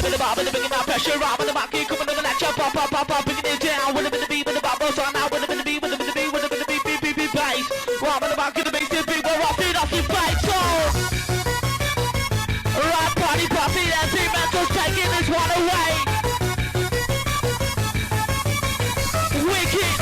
in the bar, but bringing that pressure. I'm in the market, coming on the latch up, pop, pop, pop, pop, bringing it down. With the beat, with the bubbles on now. With the beat, with the beat, with the beat, beat, beat, beat, bass. I'm in the market, the bass is big. We're off it, off your fight, so. Right, party, party, that's it, mental taking this one away. Wicked.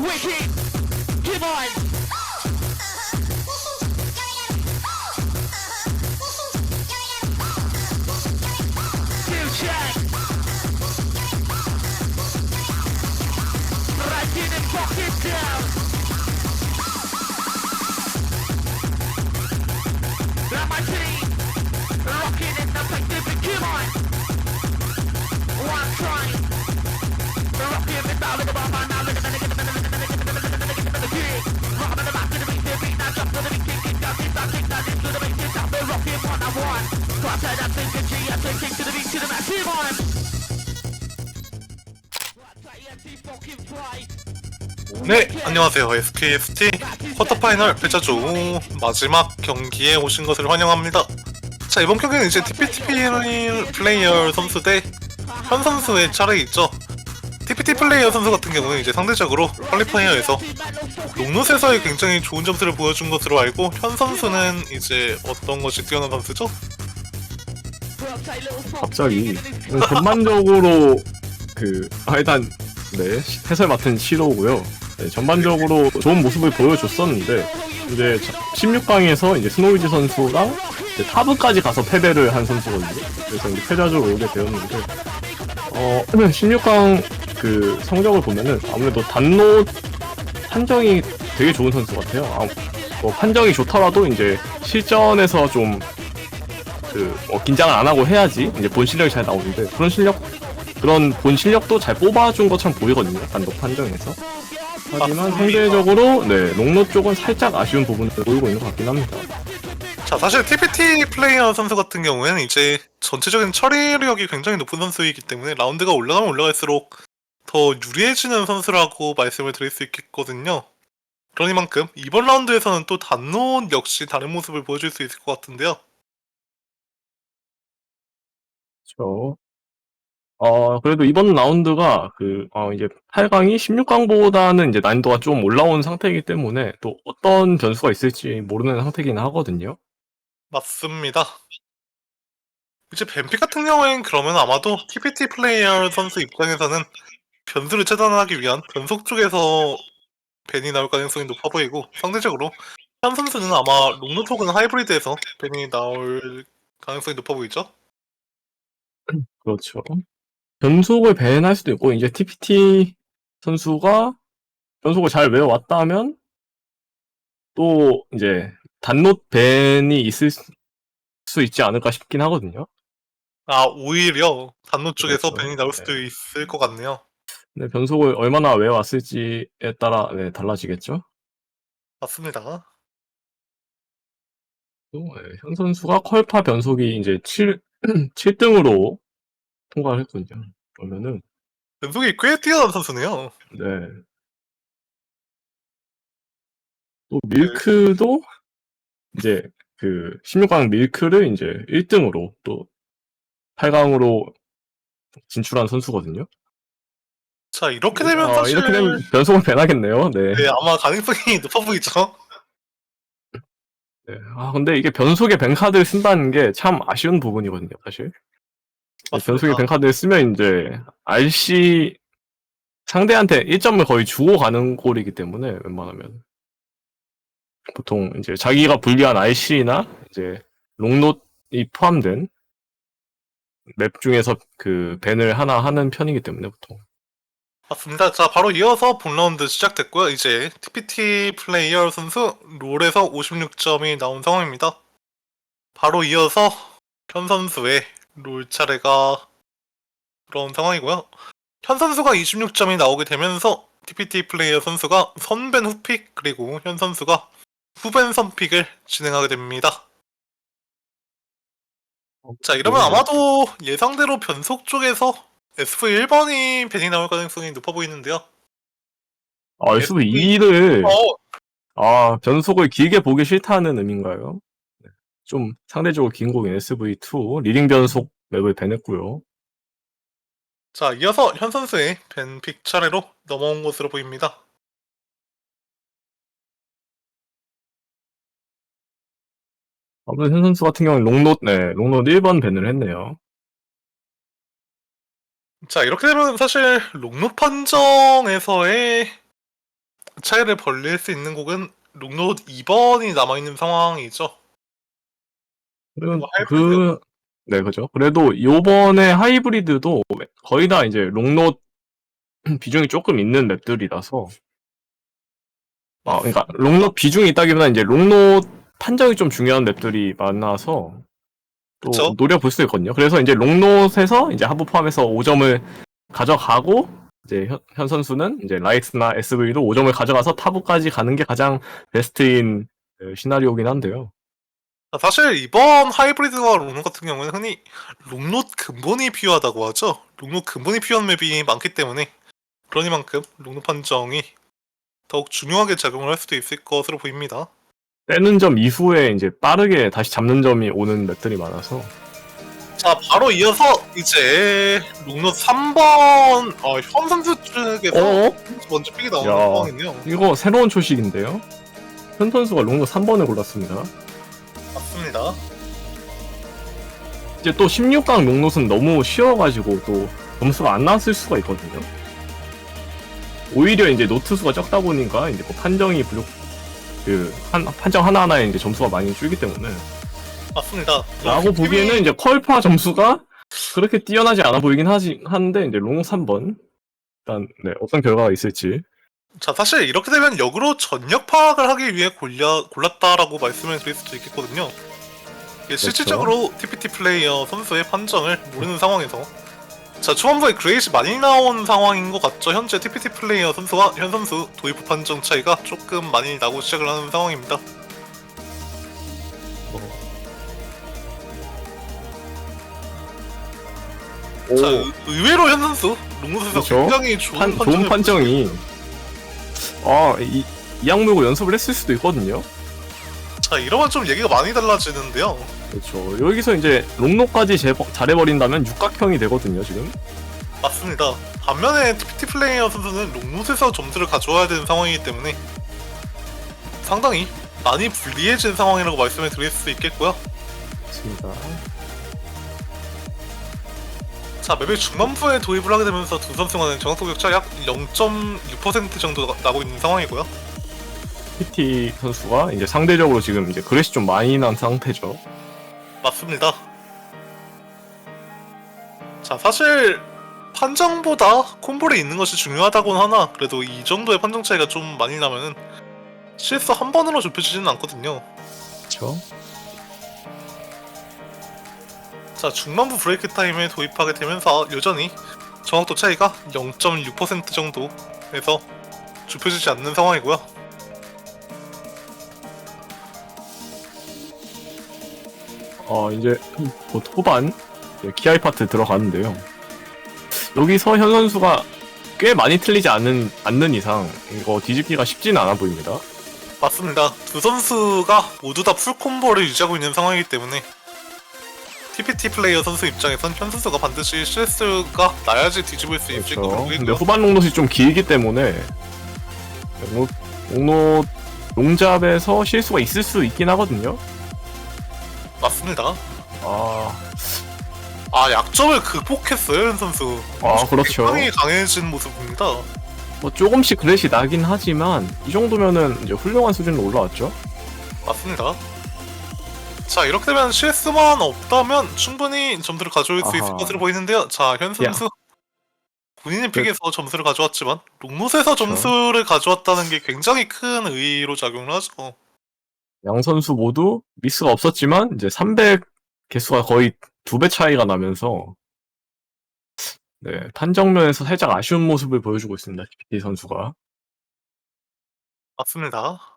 Wicked, come on. Still check. Right in and fuck it down. Let my team rocking in the Pacific, come on. One time. Rocking it down in the bar, now look at the 네, 안녕하세요. SKST 쿼터파이널 패자조 마지막 경기에 오신 것을 환영합니다. 자, 이번 경기는 이제 TPT 플레이어 선수 대 현 선수의 차례이죠. TPT 플레이어 선수 같은 경우는 이제 상대적으로 퀄리파이어에서 롱롯에서의 굉장히 좋은 점수를 보여준 것으로 알고, 현 선수는 이제 어떤 것이 뛰어난 선수죠? 갑자기 전반적으로 일단 네 해설 맡은 시로우고요. 네, 전반적으로 좋은 모습을 보여줬었는데 이제 16강에서 이제 스노우지 선수랑 이제 타브까지 가서 패배를 한 선수거든요. 그래서 이제 패자조로 오게 되었는데 16강 그 성적을 보면은 아무래도 단노 판정이 되게 좋은 선수 같아요. 판정이 좋더라도 이제 실전에서 좀 긴장을 안 하고 해야지 이제 본 실력이 잘 나오는데 그런 본 실력도 잘 뽑아준 것처럼 보이거든요. 단독 판정에서. 하지만 상대적으로 네 롱노 쪽은 살짝 아쉬운 부분을 보이고 있는 것 같긴 합니다. 자, 사실 TPT 플레이어 선수 같은 경우에는 이제 전체적인 처리력이 굉장히 높은 선수이기 때문에 라운드가 올라가면 올라갈수록 더 유리해지는 선수라고 말씀을 드릴 수 있겠거든요. 그러니만큼 이번 라운드에서는 또 단노 역시 다른 모습을 보여줄 수 있을 것 같은데요. 그렇죠. 그래도 이번 라운드가 이제 8강이 16강보다는 이제 난이도가 좀 올라온 상태이기 때문에 또 어떤 변수가 있을지 모르는 상태긴 하거든요. 맞습니다. 이제 뱀픽 같은 경우엔 그러면 아마도 TPT 플레이어 선수 입장에서는 변수를 차단하기 위한 변속 쪽에서 벤이 나올 가능성이 높아 보이고, 상대적으로 현 선수는 아마 롱노 혹은 하이브리드에서 벤이 나올 가능성이 높아 보이죠? 그렇죠. 변속을 밴할 수도 있고 이제 TPT 선수가 변속을 잘 외워왔다면 또 이제 단노 밴이 있을 수 있지 않을까 싶긴 하거든요. 아, 오히려 단노 쪽에서 그렇죠. 벤이 나올 네. 수도 있을 것 같네요. 근데 변속을 얼마나 외워왔을지에 따라 네, 달라지겠죠. 맞습니다. 또, 네, 현 선수가 컬파 변속이 이제 7등으로 통과를 했거든요. 그러면은 변속이 꽤 뛰어난 선수네요. 네. 또 밀크도 이제 16강 밀크를 이제 1등으로 또 8강으로 진출한 선수거든요. 자, 이렇게 되면 사실 이렇게 되면 변속을 밴하겠네요. 네. 네, 아마 가능성이 높아 보이죠? 네. 근데 이게 변속에 밴카드를 쓴다는 게 참 아쉬운 부분이거든요, 사실. 맞습니다. 변속에 밴카드를 쓰면 이제 RC 상대한테 1점을 거의 주고 가는 꼴이기 때문에 웬만하면 보통 이제 자기가 불리한 RC나 이제 롱롯이 포함된 맵 중에서 그 밴을 하나 하는 편이기 때문에 보통. 맞습니다. 자, 바로 이어서 본 라운드 시작됐고요. 이제 TPT 플레이어 선수 롤에서 56점이 나온 상황입니다. 바로 이어서 현 선수의 롤 차례가 들어온 상황이고요. 현 선수가 26점이 나오게 되면서 TPT 플레이어 선수가 선밴 후픽 그리고 현 선수가 후밴 선픽을 진행하게 됩니다. 자, 이러면 아마도 예상대로 변속 쪽에서 SV1번이 밴이 나올 가능성이 높아 보이는데요. SV2를 어, 변속을 길게 보기 싫다는 의미인가요? 네. 좀 상대적으로 긴 곡인 SV2 리딩 변속 맵을 밴했고요. 자, 이어서 현 선수의 밴픽 차례로 넘어온 것으로 보입니다. 아무래도 현 선수 같은 경우는 롱롯 1번 밴을 했네요. 자, 이렇게 되면 사실 롱롯 판정에서의 차이를 벌릴 수 있는 곡은 롱롯 2번이 남아있는 상황이죠. 그리고 하이브리드. 네, 그죠. 그래도 요번에 하이브리드도 거의 다 이제 롱롯 비중이 조금 있는 맵들이라서 그러니까 롱롯 비중이 있다기보다 이제 롱롯 판정이 좀 중요한 맵들이 많아서 또 그쵸? 노려볼 수 있거든요. 그래서 이제 롱롯에서 이제 하부 포함해서 5점을 가져가고 이제 현 선수는 이제 라이트나 SV도 5점을 가져가서 타부까지 가는 게 가장 베스트인 시나리오긴 한데요. 사실 이번 하이브리드와 롱롯 같은 경우는 흔히 롱롯 근본이 필요하다고 하죠. 롱롯 근본이 필요한 맵이 많기 때문에 그러니만큼 롱롯 판정이 더욱 중요하게 작용을 할 수도 있을 것으로 보입니다. 빼는 점 이후에 이제 빠르게 다시 잡는 점이 오는 맵들이 많아서 자, 바로 이어서 이제 롱롯 3번 현 선수 쪽에서 먼저 픽이 나오는 야. 상황이네요. 이거 새로운 초식인데요. 현 선수가 롱롯 3번을 골랐습니다. 맞습니다. 이제 또 16강 롱롯은 너무 쉬워가지고 또 점수가 안 나왔을 수가 있거든요. 오히려 이제 노트 수가 적다 보니까 이제 뭐 판정이 판정 하나하나에 이제 점수가 많이 줄기 때문에 맞습니다. 라고 보기에는 이제 컬파 점수가 그렇게 뛰어나지 않아 보이긴 하는데 이제 롱롯 3번 일단 네, 어떤 결과가 있을지. 자, 사실 이렇게 되면 역으로 전력 파악을 하기 위해 골랐다라고 말씀을 드릴 수도 있겠거든요. 이게 실질적으로 TPT 플레이어 선수의 판정을 모르는 상황에서 자, 초반부에 그레이시 많이 나온 상황인 것 같죠. 현재 TPT 플레이어 선수와 현 선수 도입부 판정 차이가 조금 많이 나고 시작을 하는 상황입니다. 자, 의외로 현 선수 롱롯에서 그렇죠. 굉장히 좋은 좋은 판정이 이 악물고 연습을 했을 수도 있거든요. 자, 이러면 좀 얘기가 많이 달라지는데요. 그렇죠. 여기서 이제 롱롯까지 잘해버린다면 육각형이 되거든요, 지금. 맞습니다. 반면에 TPT 플레이어 선수는 롱롯에서 점수를 가져와야 되는 상황이기 때문에 상당히 많이 불리해진 상황이라고 말씀을 드릴 수 있겠고요. 맞습니다. 자, 맵의 중반부에 도입을 하게 되면서 두 선수 간의 정확도 격차 약 0.6% 정도 나고 있는 상황이고요. PT 선수가 이제 상대적으로 지금 이제 그래시 좀 많이 난 상태죠. 맞습니다. 자, 사실 판정보다 콤보를 있는 것이 중요하다고는 하나 그래도 이 정도의 판정 차이가 좀 많이 나면은 CS 한 번으로 좁혀지지는 않거든요. 그렇죠. 자, 중반부 브레이크 타임에 도입하게 되면서 여전히 정확도 차이가 0.6% 정도에서 좁혀지지 않는 상황이고요. 이제 곧 후반 기아이 파트 들어가는데요. 여기서 현 선수가 꽤 많이 틀리지 않는 이상 이거 뒤집기가 쉽지는 않아 보입니다. 맞습니다. 두 선수가 모두 다 풀콤보를 유지하고 있는 상황이기 때문에 TPT 플레이어 선수 입장에선 현 선수가 반드시 CS가 나야지 뒤집을 수 있을 거라고 근데 보이고요. 후반 롱롯이 좀 길기 때문에 롱롯 롱잡에서 실수가 있을 수 있긴 하거든요. 맞습니다. 아, 약점을 극복했어요, 현 선수. 그렇죠. 굉장히 강해진 모습입니다. 뭐 조금씩 그래시 나긴 하지만 이 정도면은 이제 훌륭한 수준으로 올라왔죠. 맞습니다. 자 이렇게 되면 CS만 없다면 충분히 점수를 가져올 수 있을 아하. 것으로 보이는데요. 자 현 선수 본인의 픽에서 점수를 가져왔지만 롱롯에서 점수를 가져왔다는 게 굉장히 큰 의의로 작용을 하죠. 양 선수 모두 미스가 없었지만 이제 300 개수가 거의 2배 차이가 나면서 네, 판정면에서 살짝 아쉬운 모습을 보여주고 있습니다. TPT 선수가. 맞습니다.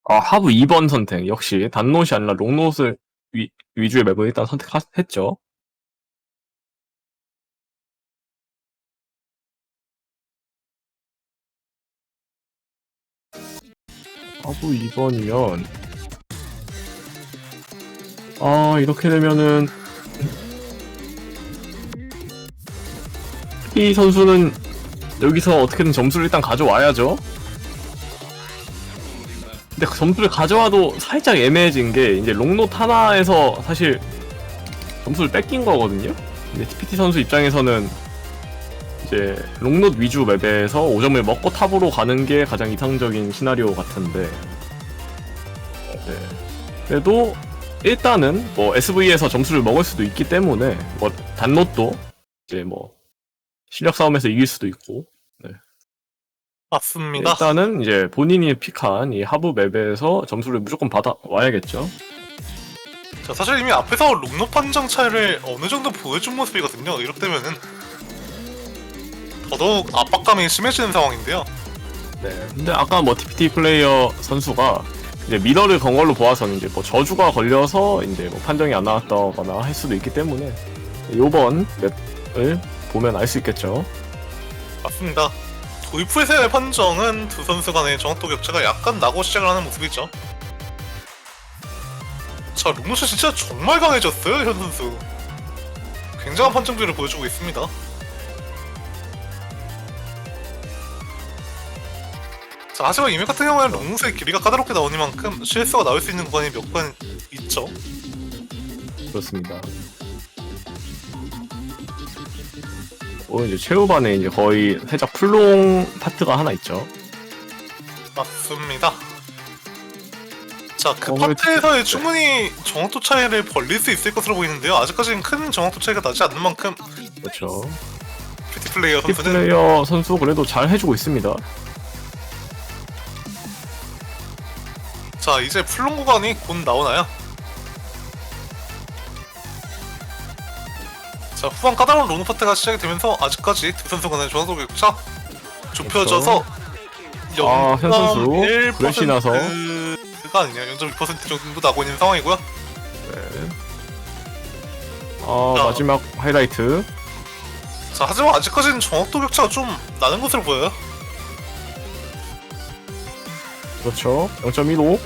하부 2번 선택 역시 단롯이 아니라 롱롯을 위주의 맵을 일단 선택했죠. 하부 2번이면 이렇게 되면은 이 선수는 여기서 어떻게든 점수를 일단 가져와야죠. 근데 그 점수를 가져와도 살짝 애매해진 게 이제 롱롯 하나에서 사실 점수를 뺏긴 거거든요. 근데 TPT 선수 입장에서는 이제 롱롯 위주 맵에서 5점을 먹고 탑으로 가는 게 가장 이상적인 시나리오 같은데 네. 그래도 일단은 뭐 SV에서 점수를 먹을 수도 있기 때문에 뭐 단롯도 이제 뭐 실력 싸움에서 이길 수도 있고 맞습니다. 일단은 이제 본인이 픽한 이 하부 맵에서 점수를 무조건 받아와야겠죠. 자 사실 이미 앞에서 롱롯 판정 차이를 어느 정도 보여준 모습이거든요. 이렇게 되면은 더더욱 압박감이 심해지는 상황인데요. 네. 근데 아까 뭐 TPT 플레이어 선수가 이제 미러를 건 걸로 보아서는 이제 뭐 저주가 걸려서 이제 뭐 판정이 안 나왔다거나 할 수도 있기 때문에 요번 맵을 보면 알 수 있겠죠. 맞습니다. 도입 후에서의 판정은 두 선수 간의 정확도 격차가 약간 나고 시작을 하는 모습이죠. 자, 롱롯이 진짜 정말 강해졌어요, 현 선수. 굉장한 판정들을 보여주고 있습니다. 자, 하지만 이맵 같은 경우에는 롱롯의 길이가 까다롭게 나오니만큼 실수가 나올 수 있는 구간이 몇 번 있죠. 그렇습니다. 이제 최후반에 이제 거의 살짝 풀롱 파트가 하나 있죠. 맞습니다. 자, 그 그래도- 파트에서의 충분히 정확도 차이를 벌릴 수 있을 것으로 보이는데요. 아직까지는 큰 정확도 차이가 나지 않는 만큼 그렇죠. PT 플레이어 티 선수는 플레이어 선수 그래도 잘 해주고 있습니다. 자, 이제 풀롱 구간이 곧 나오나요? 자, 후반 까다로운 롱 파트가 시작이 되면서 아직까지 두 선수 간의 정확도 격차 좁혀져서 현 선수 그래시 나서 0.1%가 아니냐 0.2% 정도 나고 있는 상황이고요. 네. 마지막 하이라이트. 자, 하지만 아직까지는 정확도 격차가 좀 나는 것으로 보여요. 그렇죠. 0.15.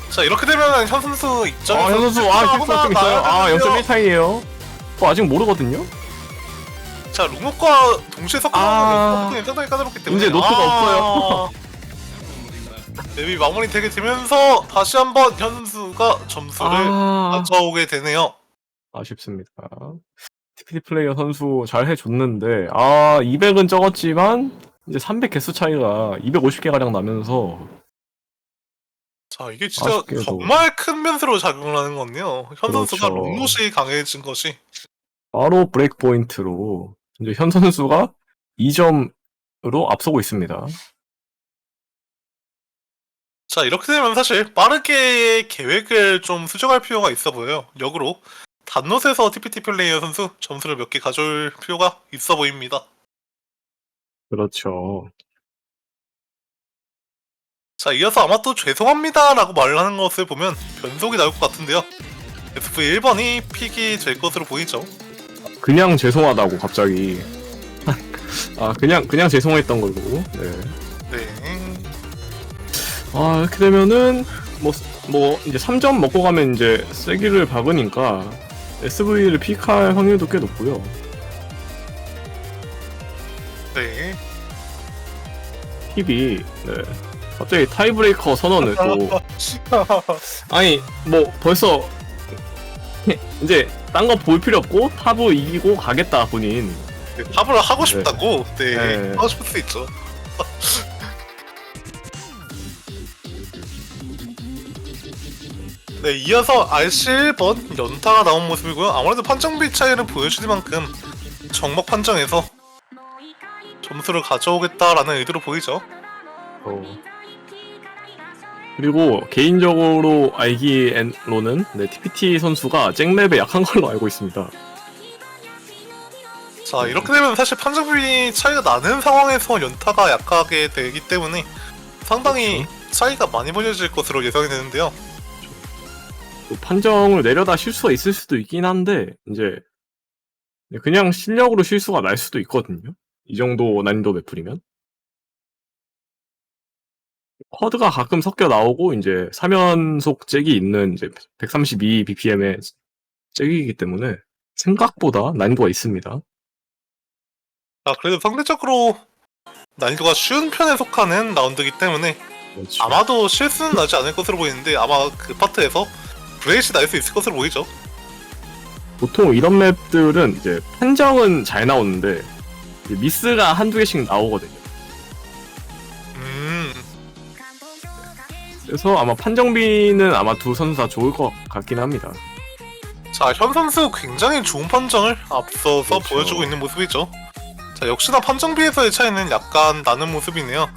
자, 이렇게 되면 현 선수 입장에서 현 선수 실수가 좀 있어요. 0.1 차이에요. 아직 모르거든요. 자, 롱목과 동시에 섞어놓은 게 상당히 까다롭기 때문에 이제 노트가 없어요. 맵이 마무리 되게 되면서 다시 한번 현 선수가 점수를 가져오게 되네요. 아쉽습니다. TPT 플레이어 선수 잘 해줬는데 200은 적었지만 이제 300 개수 차이가 250개 가량 나면서 자, 이게 진짜 아쉽게도. 정말 큰 변수로 작용을 하는 건데요. 현 선수가 그렇죠. 롱롯이 강해진 것이. 바로 브레이크 포인트로 이제 현 선수가 2점으로 앞서고 있습니다. 자, 이렇게 되면 사실 빠르게 계획을 좀 수정할 필요가 있어 보여요. 역으로 단롯에서 TPT 플레이어 선수 점수를 몇 개 가져올 필요가 있어 보입니다. 그렇죠. 자, 이어서 아마 또 죄송합니다 라고 말을 하는 것을 보면 변속이 나올 것 같은데요. SV1번이 픽이 될 것으로 보이죠. 그냥 죄송하다고 갑자기 그냥 죄송했던 걸로. 네. 네. 이렇게 되면은 뭐 이제 3점 먹고 가면 이제 세기를 박으니까 SV를 픽할 확률도 꽤 높고요. 네. 힙이 갑자기 타이브레이커 선언을 또 아니 뭐 벌써 이제 딴 거 볼 필요 없고 탑을 이기고 가겠다 본인. 네, 탑을 하고 싶다고. 네. 네. 하고 싶을 수 있죠. 네, 이어서 RC 1번 연타가 나온 모습이고요. 아무래도 판정비 차이를 보여주니만큼 정막 판정에서 점수를 가져오겠다라는 의도로 보이죠. 그리고 개인적으로 알기로는 TPT 선수가 잭맵에 약한 걸로 알고 있습니다. 자, 이렇게 되면 사실 판정비 차이가 나는 상황에서 연타가 약하게 되기 때문에 상당히 차이가 많이 벌려질 것으로 예상이 되는데요. 또 판정을 내려다 실수가 있을 수도 있긴 한데 이제 그냥 실력으로 실수가 날 수도 있거든요. 이 정도 난이도 매플이면. 쿼드가 가끔 섞여 나오고 이제 3연속 잭이 있는 이제 132 bpm의 잭이기 때문에 생각보다 난이도가 있습니다. 자, 그래도 상대적으로 난이도가 쉬운 편에 속하는 라운드이기 때문에 그렇죠. 아마도 실수는 나지 않을 것으로 보이는데 아마 그 파트에서 브레이시 날 수 있을 것으로 보이죠. 보통 이런 맵들은 이제 판정은 잘 나오는데 이제 미스가 한두 개씩 나오거든요. 그래서 아마 판정비는 아마 두 선수 다 좋을 것 같긴 합니다. 자, 현 선수 굉장히 좋은 판정을 앞서서 그렇죠. 보여주고 있는 모습이죠. 자, 역시나 판정비에서의 차이는 약간 나는 모습이네요.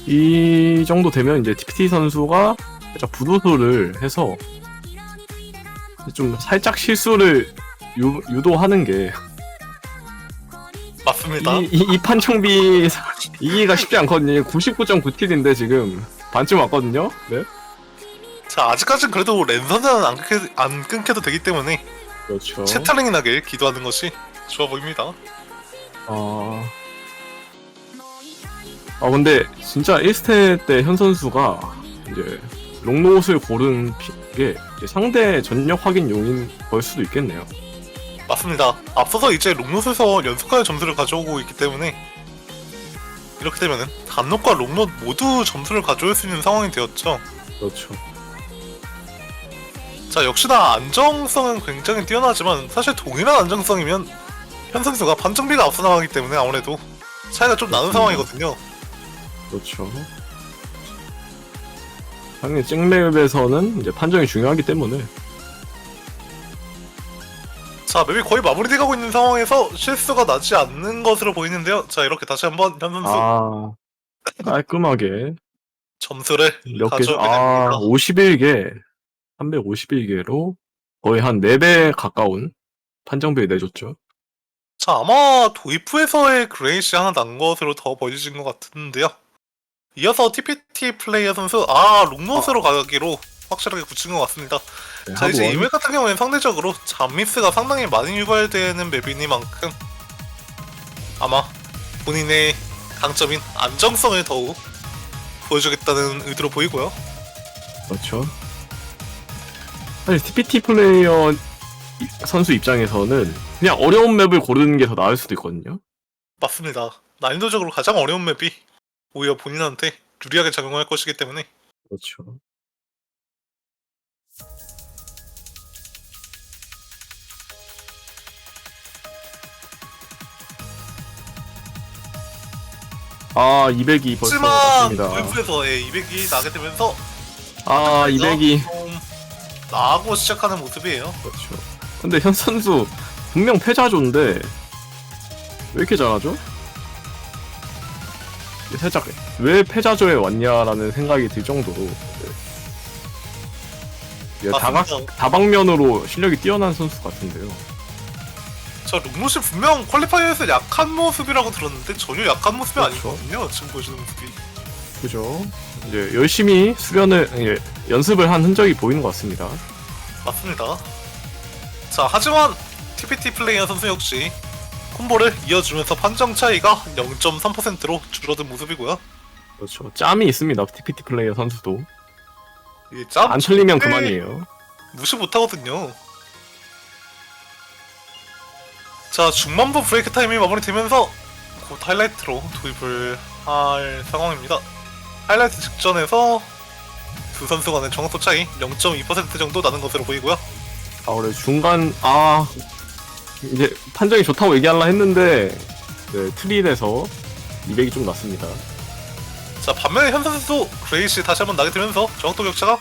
이 정도 되면 이제 TPT 선수가 살짝 부도수를 해서 좀 살짝 실수를 유도하는 게 맞습니다. 이 판정비 이기기가 쉽지 않거든요. 99.9틸인데 지금 반쯤 왔거든요. 네. 자, 아직까진 그래도 랜선은 안 끊겨도 되기 때문에 그렇죠. 채탈링이 나길 기도하는 것이 좋아 보입니다. 근데 진짜 1스탯 때 현 선수가 이제 롱노옷을 고른 게 이제 상대 전력 확인 용인 걸 수도 있겠네요. 맞습니다. 앞서서 이제 롱롯에서 연속하여 점수를 가져오고 있기 때문에 이렇게 되면은 단롯과 롱롯 모두 점수를 가져올 수 있는 상황이 되었죠. 그렇죠. 자, 역시나 안정성은 굉장히 뛰어나지만 사실 동일한 안정성이면 현 선수가 판정비가 앞서 나가기 때문에 아무래도 차이가 좀 나는 상황이거든요. 그렇죠. 당연히 잭맵에서는 이제 판정이 중요하기 때문에 자, 맵이 거의 마무리돼가고 있는 상황에서 실수가 나지 않는 것으로 보이는데요. 자, 이렇게 다시 한번 현 선수 깔끔하게 점수를 몇 개죠? 가져오게 됩니다. 51개 351개로 거의 한 4배 가까운 판정비를 내줬죠. 자, 아마 도입부에서의 그레이시 하나 난 것으로 더 보여진 것 같은데요. 이어서 TPT 플레이어 선수, 롱노스로 가기로 확실하게 굳힌 것 같습니다. 네, 자, 이제 이 하부원. 맵 같은 경우에는 상대적으로 잠미스가 상당히 많이 유발되는 맵이니만큼 아마 본인의 강점인 안정성을 더욱 보여주겠다는 의도로 보이고요. 그렇죠. 사실 TPT 플레이어 선수 입장에서는 그냥 어려운 맵을 고르는 게 더 나을 수도 있거든요. 맞습니다. 난이도적으로 가장 어려운 맵이 오히려 본인한테 유리하게 작용할 것이기 때문에 그렇죠. 아, 200이 벌써 하지만 왔습니다. 도입부에서의 200이 나게 되면서 200이 좀 나하고 시작하는 모습이에요. 그렇죠. 근데 현 선수 분명 패자조인데 왜 이렇게 잘하죠? 살짝 왜 패자조에 왔냐라는 생각이 들 정도로 맞습니다. 다방면으로 실력이 뛰어난 선수 같은데요. 자, 롱롯이 분명 퀄리파이어에서 약한 모습이라고 들었는데 전혀 약한 모습이 그렇죠. 아니거든요. 지금 보여주는 모습이. 그죠? 이제 열심히 연습을 한 흔적이 보이는 것 같습니다. 맞습니다. 자, 하지만 TPT 플레이어 선수 역시 콤보를 이어주면서 판정 차이가 0.3%로 줄어든 모습이고요. 그렇죠. 짬이 있습니다. TPT 플레이어 선수도 이게 짬 안 틀리면 절대 그만이에요. 무시 못하거든요. 자, 중반부 브레이크 타임이 마무리되면서 곧 하이라이트로 도입을 할 상황입니다. 하이라이트 직전에서 두 선수 간의 정확도 차이 0.2% 정도 나는 것으로 보이고요. 그래 중간 이제 판정이 좋다고 얘기하려 했는데 트릴에서 200이 좀 났습니다. 자, 반면에 현 선수도 그레이시 다시 한번 나게 되면서 정확도 격차가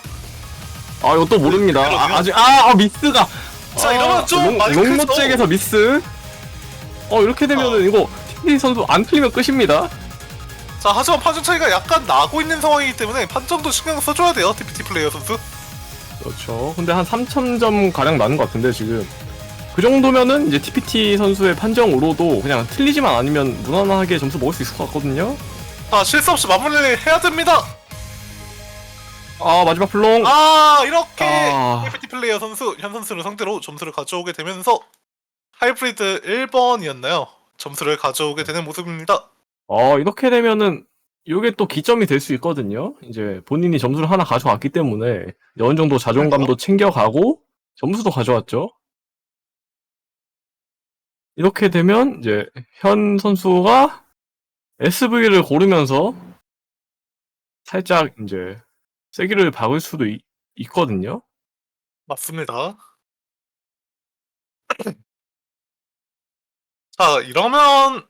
아 이거 또 모릅니다. 그러면? 아직 미스가. 자, 이러면 좀 많이 롱노 크죠? 잭에서 미스. 이렇게 되면은 이거 TPT 선수 안 틀리면 끝입니다. 자, 하지만 판정 차이가 약간 나고 있는 상황이기 때문에 판정도 신경 써줘야 돼요, TPT 플레이어 선수. 그렇죠. 근데 한 3,000점 가량 나는 것 같은데 지금 그 정도면은 이제 TPT 선수의 판정으로도 그냥 틀리지만 아니면 무난하게 점수 먹을 수 있을 것 같거든요. 자, 실수 없이 마무리를 해야 됩니다. 마지막 플롱. 이렇게 아. TPT 플레이어 선수 현 선수를 상대로 점수를 가져오게 되면서 하이브리드 1번이었나요? 점수를 가져오게 되는 모습입니다. 이렇게 되면은 이게 또 기점이 될 수 있거든요. 이제 본인이 점수를 하나 가져왔기 때문에 어느 정도 자존감도 챙겨가고 점수도 가져왔죠. 이렇게 되면 이제 현 선수가 SV를 고르면서 살짝 이제 세기를 박을 수도 있거든요. 맞습니다. 자, 이러면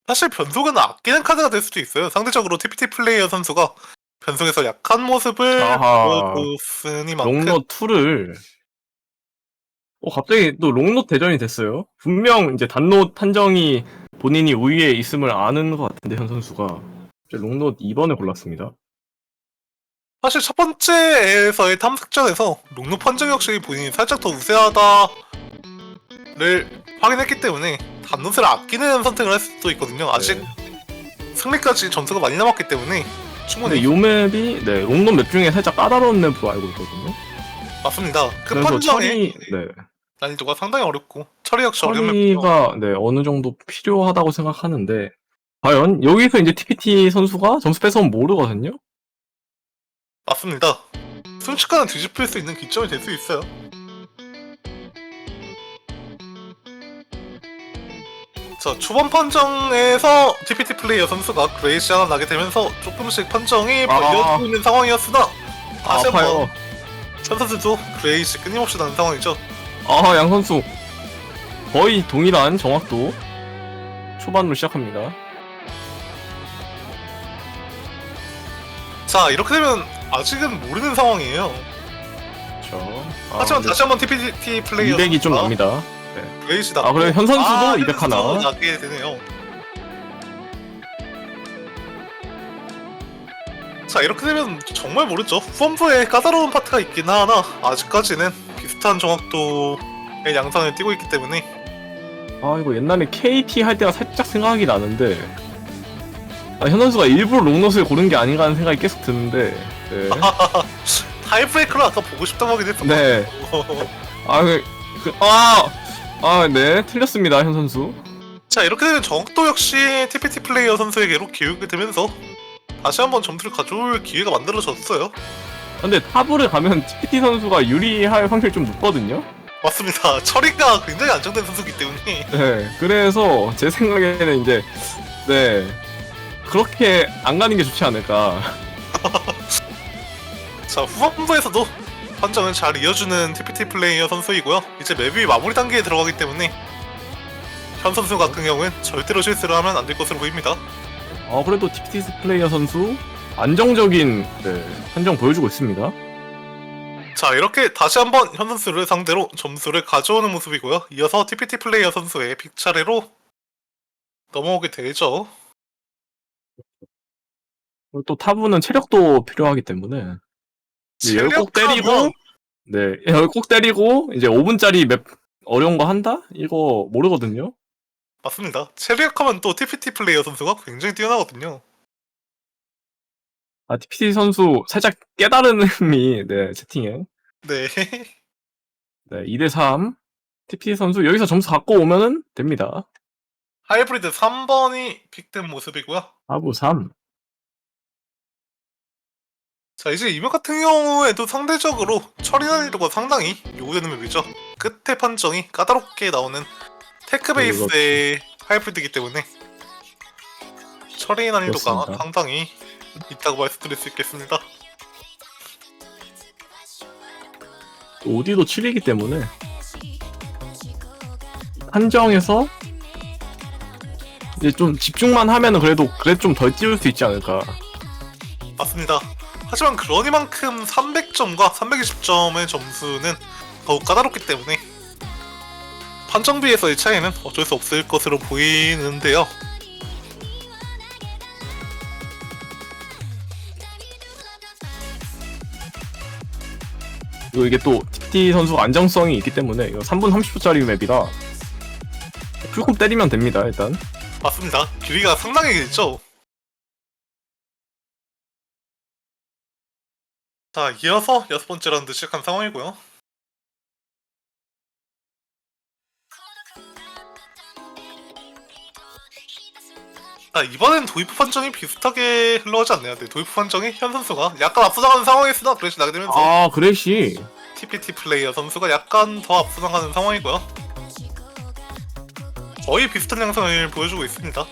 사실 변속은 아끼는 카드가 될 수도 있어요. 상대적으로 TPT 플레이어 선수가 변속에서 약한 모습을 아하. 보여줬으니만큼 롱노 2를 갑자기 또 롱노 대전이 됐어요. 분명 이제 단노 판정이 본인이 우위에 있음을 아는 것 같은데 현 선수가 이제 롱노 2번을 골랐습니다. 사실 첫 번째에서의 탐색전에서 롱노 판정 역시 본인이 살짝 더 우세하다를 확인했기 때문에 단노스를 아끼는 선택을 할 수도 있거든요. 아직 승리까지 점수가 많이 남았기 때문에 충분히 근데 요 맵이 롱노 맵 중에 살짝 까다로운 맵으로 알고 있거든요. 맞습니다. 그 그래서 판정의 난이도가 상당히 어렵고 처리 역시 어려운 맵이죠. 처리가 어느 정도 필요하다고 생각하는데 과연 여기서 이제 TPT 선수가 점수 뺏어오면 모르거든요. 맞습니다. 순식간에 뒤집힐 수 있는 기점이 될 수 있어요. 자, 초반 판정에서 TPT 플레이어 선수가 그레이시 하나 나게 되면서 조금씩 판정이 벌려지고 있는 상황이었으나 다시 한번 아파요. 현 선수도 그레이시 끊임없이 나는 상황이죠. 양 선수 거의 동일한 정확도 초반으로 시작합니다. 자, 이렇게 되면 아직은 모르는 상황이에요. 그렇죠. 하지만 다시 한번 TPT 플레이어 200이 좀 납니다. 그레이시다. 그래 현 선수도 200 하나. 나게 되네요. 자, 이렇게 되면 정말 모르죠. 후반부에 까다로운 파트가 있긴 하나 아직까지는 비슷한 정확도의 양상을 띠고 있기 때문에 이거 옛날에 KT 할 때가 살짝 생각이 나는데 현 선수가 일부러 롱넛을 고른 게 아닌가 하는 생각이 계속 드는데 타이브레이커를 아까 보고 싶다고 하긴 했었고 네. 네 틀렸습니다 현 선수. 자, 이렇게 되면 정확도 역시 TPT 플레이어 선수에게로 기울게 되면서 다시 한번 점수를 가져올 기회가 만들어졌어요. 근데 탑을 가면 TPT 선수가 유리할 확률이 좀 높거든요. 맞습니다. 처리가 굉장히 안정된 선수이기 때문에 네, 그래서 제 생각에는 이제 그렇게 안 가는 게 좋지 않을까. 자, 후반부에서도 판정을 잘 이어주는 TPT 플레이어 선수이고요. 이제 맵이 마무리 단계에 들어가기 때문에 현 선수 같은 경우는 절대로 실수를 하면 안 될 것으로 보입니다. 그래도 TPT 플레이어 선수 안정적인 판정 보여주고 있습니다. 자, 이렇게 다시 한번 현 선수를 상대로 점수를 가져오는 모습이고요. 이어서 TPT 플레이어 선수의 픽 차례로 넘어오게 되죠. 그리고 또 타부는 체력도 필요하기 때문에 열 꼭 때리고 열 꼭 때리고 이제 5분짜리 맵 어려운 거 한다? 이거 모르거든요. 맞습니다. 체력하면 또 TPT 플레이어 선수가 굉장히 뛰어나거든요. TPT 선수 살짝 깨달음이 채팅에 네. 2대3 TPT 선수 여기서 점수 갖고 오면은 됩니다. 하이브리드 3번이 픽된 모습이고요. 타부 3. 자, 이제 이맵 같은 경우에도 상대적으로 처리 난이도가 상당히 요구되는 맵이죠. 끝에 판정이 까다롭게 나오는 테크 베이스의 하이브리드이기 때문에 처리 난이도가 그렇습니다. 상당히 있다고 말씀드릴 수 있겠습니다. 오디도 7이기 때문에 한정에서 이제 좀 집중만 하면은 그래도 좀 덜 띄울 수 있지 않을까. 맞습니다. 하지만 그러니만큼 300점과 320점의 점수는 더욱 까다롭기 때문에 판정비에서의 차이는 어쩔 수 없을 것으로 보이는데요. 그리고 이게 또 TPT 선수가 안정성이 있기 때문에 이거 3분 30초짜리 맵이라 풀콤 때리면 됩니다. 일단 맞습니다. 길이가 상당히 길죠. 자, 이어서 6번째 라운드 시작한 상황이고요. 자, 이번엔 도입부 판정이 비슷하게 흘러가지 않나요? 네, 도입부 판정이 현 선수가 약간 앞서나가는 상황이었으나 그래시 나게 되면서 아 그레시 TPT 플레이어 선수가 약간 더 앞서나가는 상황이고요. 거의 비슷한 양상을 보여주고 있습니다.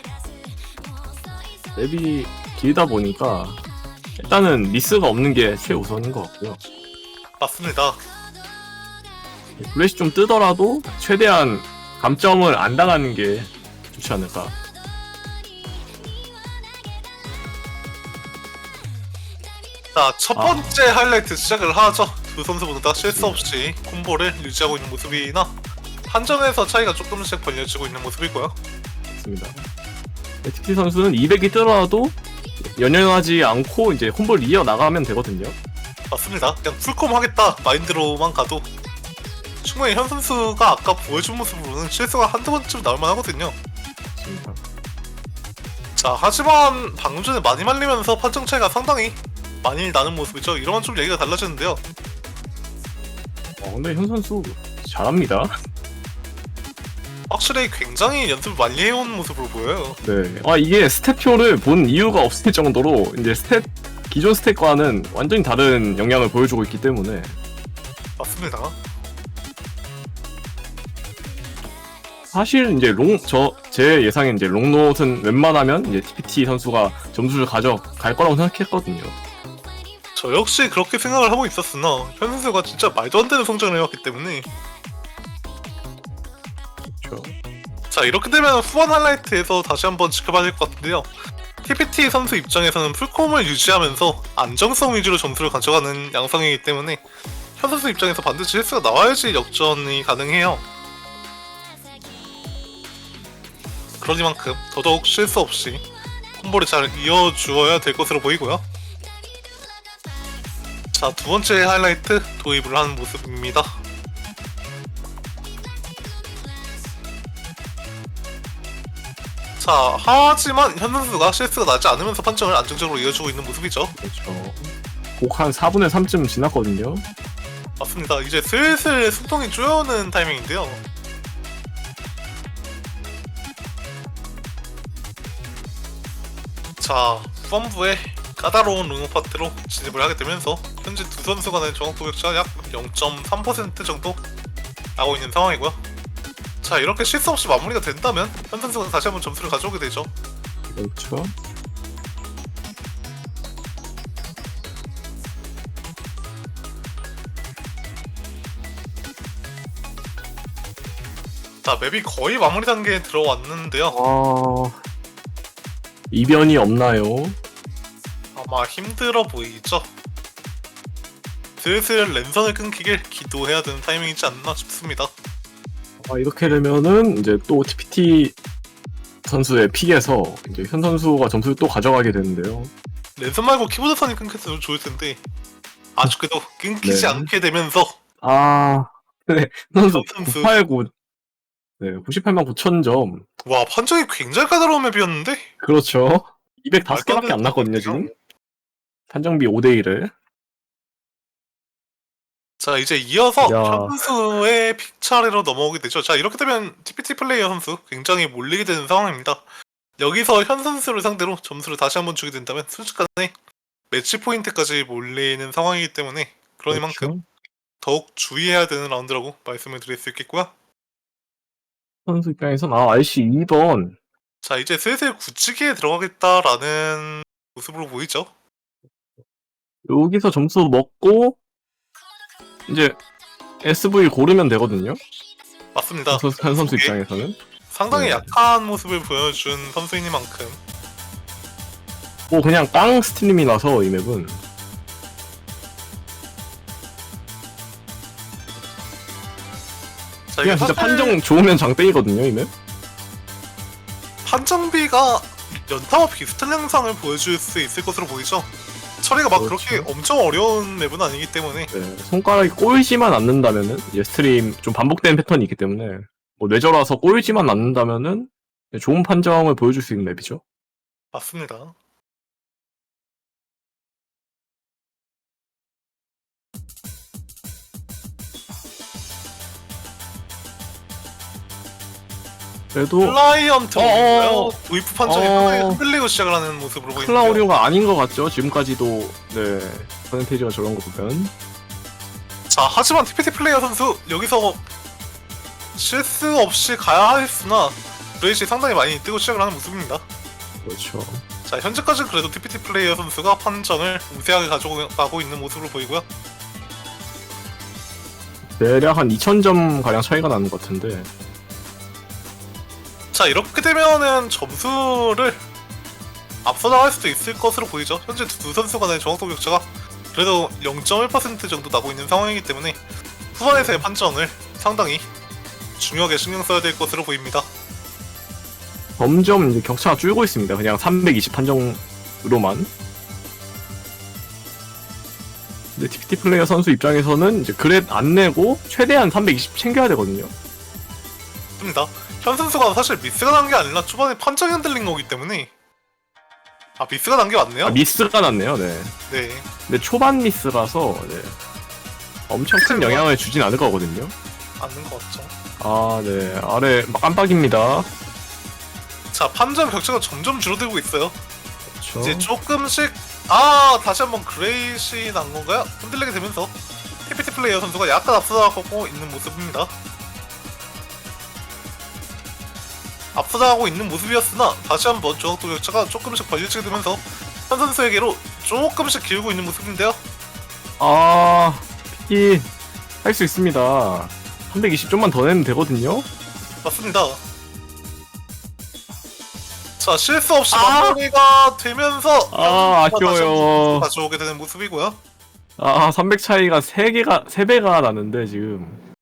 맵이 길다 보니까 일단은 미스가 없는 게 최우선인 것 같고요. 맞습니다. 그레시 좀 뜨더라도 최대한 감점을 안 당하는 게 좋지 않을까. 자, 첫 번째 하이라이트 시작을 하죠. 두 선수 모두 다 실수 없이 콤보를 유지하고 있는 모습이나 한정에서 차이가 조금씩 벌려지고 있는 모습이고요. 맞습니다. TPT 선수는 200이 뜨더라도 연연하지 않고 이제 콤보를 이어나가면 되거든요. 맞습니다. 그냥 풀콤 하겠다 마인드로만 가도 충분히 현 선수가 아까 보여준 모습으로는 실수가 한두 번쯤 나올만 하거든요. 맞습니다. 자, 하지만 방금 전에 많이 말리면서 판정 차이가 상당히 많이 나는 모습이죠. 이러면 좀 얘기가 달라지는데요. 근데 현 선수 잘합니다. 확실히 굉장히 연습을 많이 해온 모습으로 보여요. 네. 이게 스탯표를 본 이유가 없을 정도로 이제 기존 스탯과는 완전히 다른 영향을 보여주고 있기 때문에 맞습니다. 사실 이제 제 예상에 이제 롱노트는 웬만하면 이제 TPT 선수가 점수를 가져갈 거라고 생각했거든요. 저 역시 그렇게 생각을 하고 있었으나 현 선수가 진짜 말도 안 되는 성장을 해왔기 때문에 그렇죠. 자, 이렇게 되면 후반 하이라이트에서 다시 한번 지켜봐야 될 것 같은데요. TPT 선수 입장에서는 풀콤을 유지하면서 안정성 위주로 점수를 가져가는 양상이기 때문에 현 선수 입장에서 반드시 헬스가 나와야지 역전이 가능해요. 그러니만큼 더더욱 실수 없이 콤보를 잘 이어주어야 될 것으로 보이고요. 자, 두 번째 하이라이트 도입을 하는 모습입니다. 자, 하지만 현 선수가 실수가 나지 않으면서 판정을 안정적으로 이어주고 있는 모습이죠. 그렇죠. 곡 한 4분의 3쯤 지났거든요. 맞습니다. 이제 슬슬 숨통이 쪼여오는 타이밍인데요. 자, 후반부에 까다로운 롱 파트로 진입을 하게 되면서 현재 두 선수 간의 정확도 격차가 약 0.3% 정도 나고 있는 상황이고요. 자, 이렇게 실수 없이 마무리가 된다면 현 선수가 다시 한번 점수를 가져오게 되죠. 그렇죠. 자, 맵이 거의 마무리 단계에 들어왔는데요. 이변이 없나요? 아마 힘들어 보이죠? 슬슬 랜선을 끊기길 기도해야 되는 타이밍이지 않나 싶습니다. 이렇게 되면은 이제 또 TPT 선수의 픽에서 이제 현 선수가 점수를 또 가져가게 되는데요. 랜선 말고 키보드 선이 끊겼으면 좋을 텐데 아쉽게도 끊기지 네. 않게 되면서 네, 현 선수 현 선수. 989, 네, 98만 9천 점. 와, 판정이 굉장히 까다로운 맵이었는데? 그렇죠. 205개밖에 안 났거든요, 지금. 판정비 5대1을. 자, 이제 이어서 야. 현 선수의 픽 차례로 넘어오게 되죠. 자, 이렇게 되면 TPT 플레이어 선수 굉장히 몰리게 되는 상황입니다. 여기서 현 선수를 상대로 점수를 다시 한번 주게 된다면 순식간에 매치 포인트까지 몰리는 상황이기 때문에 그러니만큼 그렇죠. 더욱 주의해야 되는 라운드라고 말씀을 드릴 수 있겠고요. 선수 입장에서는 RC 2번. 자, 이제 슬슬 굳히기에 들어가겠다라는 모습으로 보이죠. 여기서 점수 먹고 이제 SV 고르면 되거든요. 맞습니다. 현 선수 이게 입장에서는 상당히 네. 약한 모습을 보여준 선수이니만큼 그냥 깡 스트림이라서 이 맵은 그냥 진짜 사실 판정 좋으면 장땡이거든요, 이맵. 판정비가 연타와 비슷한 양상을 보여줄 수 있을 것으로 보이죠. 처리가 막 그렇죠. 그렇게 엄청 어려운 맵은 아니기 때문에 네, 손가락이 꼬이지만 않는다면은 이제 스트림 좀 반복되는 패턴이 있기 때문에 뭐 뇌절와서 꼬이지만 않는다면은 좋은 판정을 보여줄 수 있는 맵이죠. 맞습니다. 그래도 클라이언트인가요? 도입부 판정이 어. 상당히 흔들리고 시작을 하는 모습으로 보이는데요. 클라우디오가 아닌 것 같죠? 지금까지도 네 퍼센테이지가 저런 거 보면 자, 하지만 TPT 플레이어 선수 여기서 실수 없이 가야 했으나 레이시 상당히 많이 뜨고 시작을 하는 모습입니다. 그렇죠. 자, 현재까지는 그래도 TPT 플레이어 선수가 판정을 우세하게 가져가고 있는 모습으로 보이고요. 대략 한 2,000점 가량 차이가 나는 것 같은데 자, 이렇게 되면은 점수를 앞서 나갈 수도 있을 것으로 보이죠. 현재 두 선수 간의 정확도 격차가 그래도 0.1% 정도 나고 있는 상황이기 때문에 후반에서의 판정을 상당히 중요하게 신경 써야 될 것으로 보입니다. 점점 이제 격차가 줄고 있습니다. 그냥 320 판정으로만. 근데 TPT 플레이어 선수 입장에서는 이제 그랩 안 내고 최대한 320 챙겨야 되거든요. 맞습니다. 현 선수가 사실 미스가 난 게 아니라 초반에 판정이 흔들린 거기 때문에 미스가 난 게 맞네요. 미스가 났네요. 네. 네. 근데 초반 미스라서 네. 엄청 큰 영향을 주진 않을 거거든요. 않는 것 같죠. 아, 네. 아래 깜빡입니다. 자, 판정 격차가 점점 줄어들고 있어요. 그렇죠. 이제 조금씩 다시 한번 그레이시 난 건가요? 흔들리게 되면서 TPT 플레이어 선수가 약간 앞서나가고 있는 모습입니다. 앞서나가고 있는 모습이었으나 다시 한번 조각도 격차가 조금씩 벌려지게 되면서 현 선수에게로 조금씩 기울고 있는 모습인데요. PT 할 수 있습니다. 320 좀만 더 내면 되거든요. 맞습니다. 자, 실수 없이 마무리가 되면서 아쉬워요. 가져오게 되는 모습이고요. 300 차이가 3배가 나는데 지금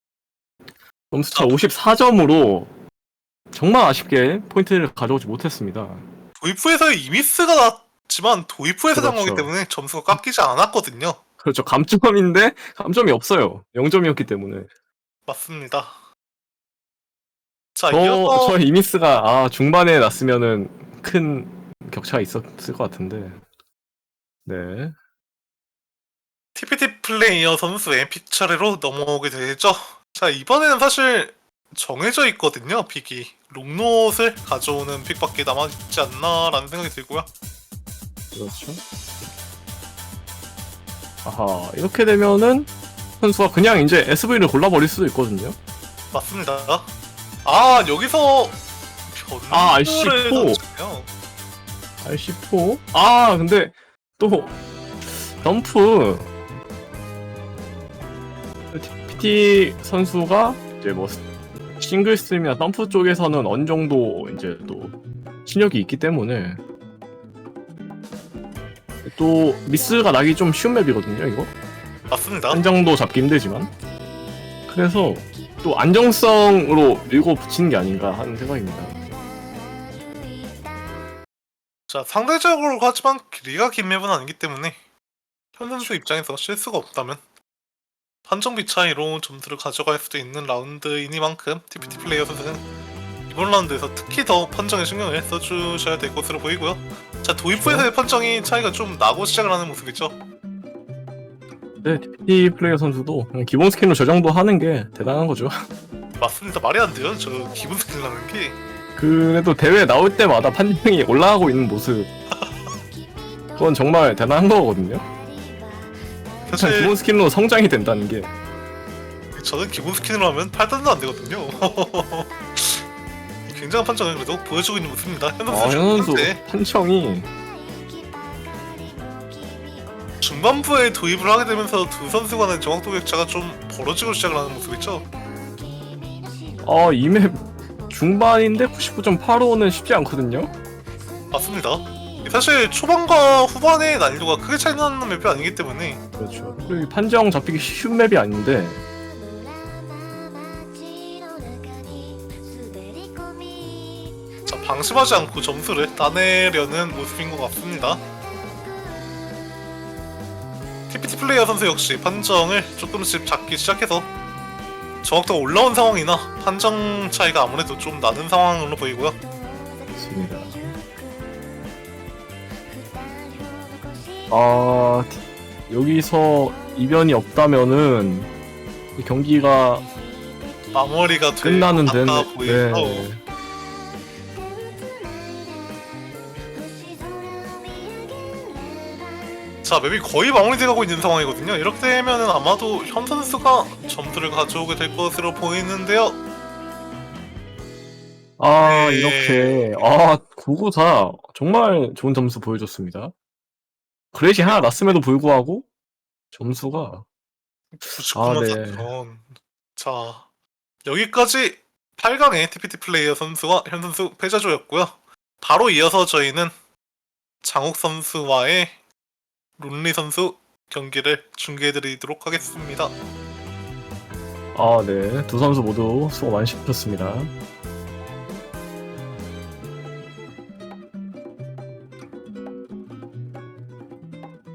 점수차 54점으로 정말 아쉽게 포인트를 가져오지 못했습니다. 도입부에서의 이미스가 났지만 도입부에서 난 거기 그렇죠. 때문에 점수가 깎이지 않았거든요. 그렇죠. 감점인데 감점이 없어요. 0점이었기 때문에. 맞습니다. 자, 이어서 저 이미스가 중반에 났으면은 큰 격차가 있었을 것 같은데. 네. TPT 플레이어 선수의 픽 차례로 넘어오게 되죠. 자, 이번에는 사실 정해져 있거든요. 픽이 롱롯을 가져오는 픽밖에 남아있지 않나라는 생각이 들고요. 그렇죠. 이렇게 되면은 선수가 그냥 이제 SV를 골라버릴 수도 있거든요. 맞습니다. 여기서 변수를 R14. 던지네요. R14? 근데 또 덤프 PT 선수가 이제 뭐 싱글 스트림이나 덤프 쪽에서는 어느 정도 이제 또 실력이 있기 때문에 또 미스가 나기 좀 쉬운 맵이거든요, 이거. 맞습니다. 한정도 잡기 힘들지만. 그래서 또 안정성으로 밀고 붙이는 게 아닌가 하는 생각입니다. 자, 상대적으로 하지만 길이가 긴 맵은 아니기 때문에 현 선수 입장에서 실수가 없다면 판정비 차이로 점수를 가져갈 수도 있는 라운드이니만큼 TPT 플레이어 선수는 이번 라운드에서 특히 더 판정에 신경을 써주셔야 될 것으로 보이고요. 자, 도입부에서의 판정이 차이가 좀 나고 시작을 하는 모습이죠. 네, TPT 플레이어 선수도 그냥 기본 스킬로 저 정도 하는 게 대단한 거죠. 맞습니다. 말이 안 돼요. 저 기본 스킬 나는 게. 그래도 대회 나올 때마다 판정이 올라가고 있는 모습 그건 정말 대단한 거거든요. 사실 기본 스킬로 성장이 된다는 게 저는 기본 스킨으로 하면 8단도 안 되거든요. 굉장한 판정을 그래도 보여주고 있는 모습입니다. 현 선수 현 선수 현재 판정이 중반부에 도입을 하게 되면서 두 선수 간의 정확도 격차가 좀 벌어지고 시작을 하는 모습이죠. 이 맵 중반인데 99.85는 쉽지 않거든요. 맞습니다. 사실 초반과 후반의 난이도가 크게 차이 나는 맵이 아니기 때문에 그렇죠. 그리고 판정 잡히기 쉬운 맵이 아닌데 방심하지 않고 점수를 따내려는 모습인 것 같습니다. TPT 플레이어 선수 역시 판정을 조금씩 잡기 시작해서 정확도가 올라온 상황이나 판정 차이가 아무래도 좀 나는 상황으로 보이고요. 맞습니다. 여기서 이변이 없다면은 이 경기가 마무리가 끝나는 것 같아 데는 보이고 네. 자, 맵이 거의 마무리돼가고 있는 상황이거든요. 이렇게 되면은 아마도 현 선수가 점수를 가져오게 될 것으로 보이는데요. 네. 이렇게 994 정말 좋은 점수 보여줬습니다. 그레이시 하나 났음에도 불구하고 점수가 99만 네. 4천. 자, 여기까지 8강의 TPT 플레이어 선수와 현 선수 패자조였고요. 바로 이어서 저희는 장욱 선수와의 룬리 선수 경기를 중계해드리도록 하겠습니다. 네. 두 선수 모두 수고 많으셨습니다.